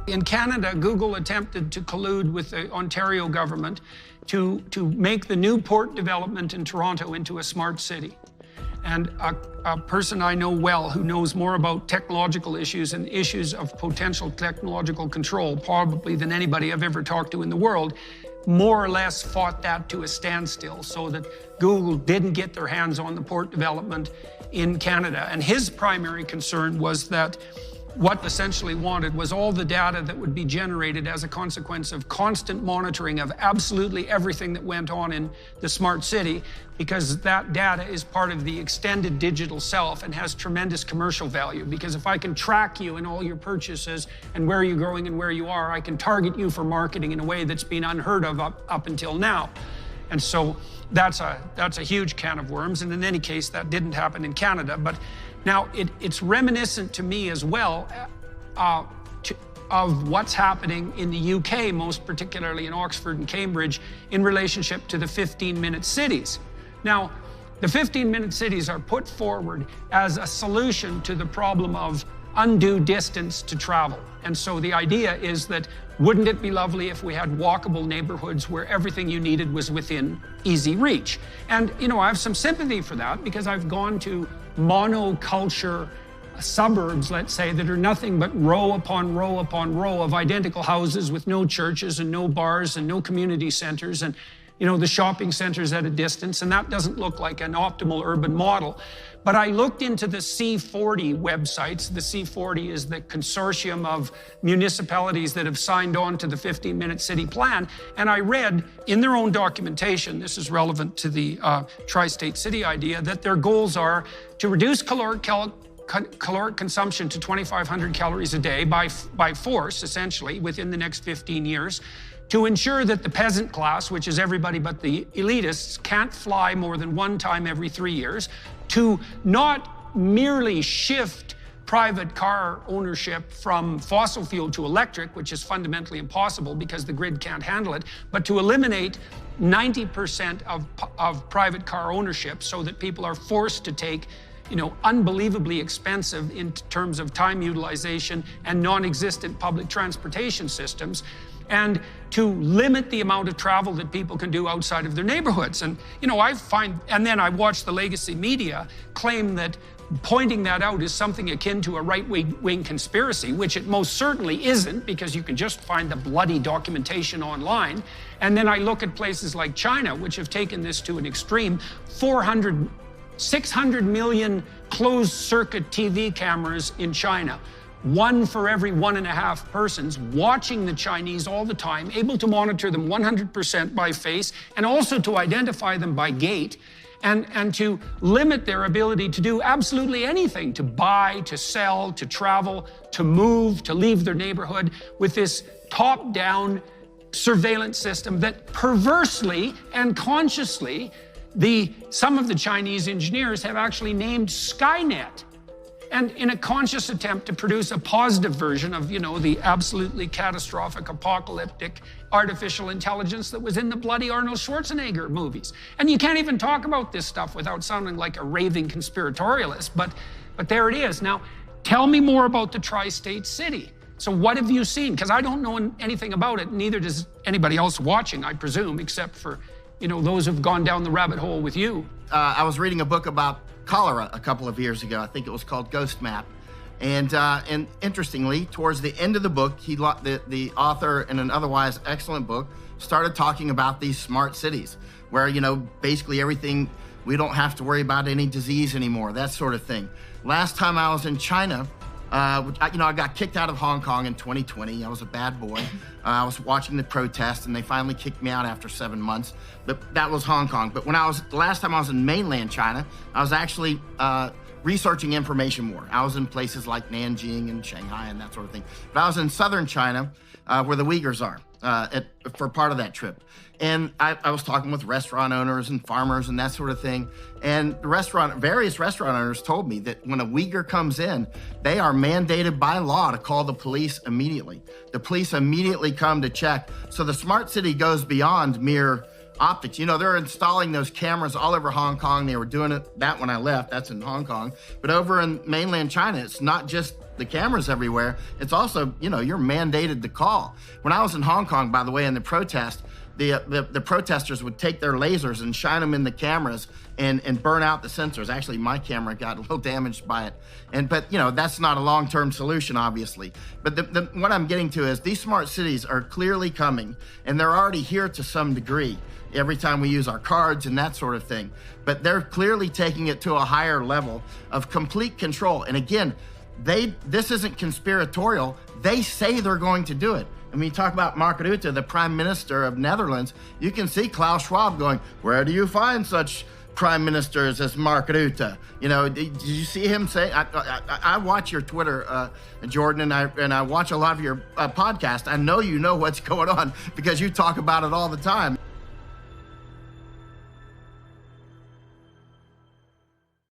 In Canada, Google attempted to collude with the Ontario government to make the new port development in Toronto into a smart city. And a person I know well who knows more about technological issues and issues of potential technological control, probably than anybody I've ever talked to in the world, more or less fought that to a standstill so that Google didn't get their hands on the port development in Canada. And his primary concern was that what essentially wanted was all the data that would be generated as a consequence of constant monitoring of absolutely everything that went on in the smart city, because that data is part of the extended digital self and has tremendous commercial value. Because if I can track you in all your purchases and where you're going and where you are, I can target you for marketing in a way that's been unheard of up until now. And so that's a huge can of worms. And in any case, that didn't happen in Canada. But now it's reminiscent to me as well of what's happening in the UK, most particularly in Oxford and Cambridge, in relationship to the 15-minute cities. Now, the 15-minute cities are put forward as a solution to the problem of undue distance to travel. And so the idea is that wouldn't it be lovely if we had walkable neighborhoods where everything you needed was within easy reach? And, you know, I have some sympathy for that because I've gone to monoculture suburbs, let's say, that are nothing but row upon row upon row of identical houses with no churches and no bars and no community centers and, you know, the shopping centers at a distance, and that doesn't look like an optimal urban model. But I looked into the C40 websites. The C40 is the consortium of municipalities that have signed on to the 15-minute city plan. And I read in their own documentation, this is relevant to the tri-state city idea, that their goals are to reduce caloric consumption to 2,500 calories a day by force, essentially, within the next 15 years, to ensure that the peasant class, which is everybody but the elitists, can't fly more than one time every 3 years, to not merely shift private car ownership from fossil fuel to electric, which is fundamentally impossible because the grid can't handle it, but to eliminate 90% of private car ownership so that people are forced to take, you know, unbelievably expensive in terms of time utilization and non-existent public transportation systems, and to limit the amount of travel that people can do outside of their neighborhoods. And, you know, and then I watched the legacy media claim that pointing that out is something akin to a right-wing conspiracy, which it most certainly isn't, because you can just find the bloody documentation online. And then I look at places like China, which have taken this to an extreme. 600 million closed-circuit TV cameras in China. One for every 1.5 persons, watching the Chinese all the time, able to monitor them 100% by face, and also to identify them by gait, and to limit their ability to do absolutely anything, to buy, to sell, to travel, to move, to leave their neighborhood, with this top-down surveillance system that perversely and consciously some of the Chinese engineers have actually named Skynet. And in a conscious attempt to produce a positive version of, you know, the absolutely catastrophic, apocalyptic artificial intelligence that was in the bloody Arnold Schwarzenegger movies. And you can't even talk about this stuff without sounding like a raving conspiratorialist, but there it is. Now, tell me more about the tri-state city. So what have you seen? Because I don't know anything about it, neither does anybody else watching, I presume, except for, you know, those who've gone down the rabbit hole with you. I was reading a book about cholera a couple of years ago. I think it was called Ghost Map. And interestingly, towards the end of the book, the author, in an otherwise excellent book, started talking about these smart cities where, you know, basically everything, we don't have to worry about any disease anymore, that sort of thing. Last time I was in China, I got kicked out of Hong Kong in 2020. I was a bad boy. I was watching the protest, and they finally kicked me out after 7 months. But that was Hong Kong. But the last time I was in mainland China, I was actually researching information more. I was in places like Nanjing and Shanghai and that sort of thing. But I was in southern China, where the Uyghurs are, for part of that trip. And I was talking with restaurant owners and farmers and that sort of thing. And various restaurant owners told me that when a Uyghur comes in, they are mandated by law to call the police immediately. The police immediately come to check. So the smart city goes beyond mere optics. You know, they're installing those cameras all over Hong Kong. They were doing that when I left. That's in Hong Kong. But over in mainland China, it's not just the cameras everywhere. It's also, you know, you're mandated to call. When I was in Hong Kong, by the way, in the protest, the protesters would take their lasers and shine them in the cameras and burn out the sensors. Actually, my camera got a little damaged by it. But you know, that's not a long-term solution, obviously. But what I'm getting to is these smart cities are clearly coming, and they're already here to some degree every time we use our cards and that sort of thing. But they're clearly taking it to a higher level of complete control. And again, this isn't conspiratorial. They say they're going to do it. And when you talk about Mark Rutte, the Prime Minister of Netherlands, you can see Klaus Schwab going, where do you find such prime ministers as Mark Rutte? You know, did you see him say, I watch your Twitter, Jordan, and I watch a lot of your podcast. I know you know what's going on because you talk about it all the time.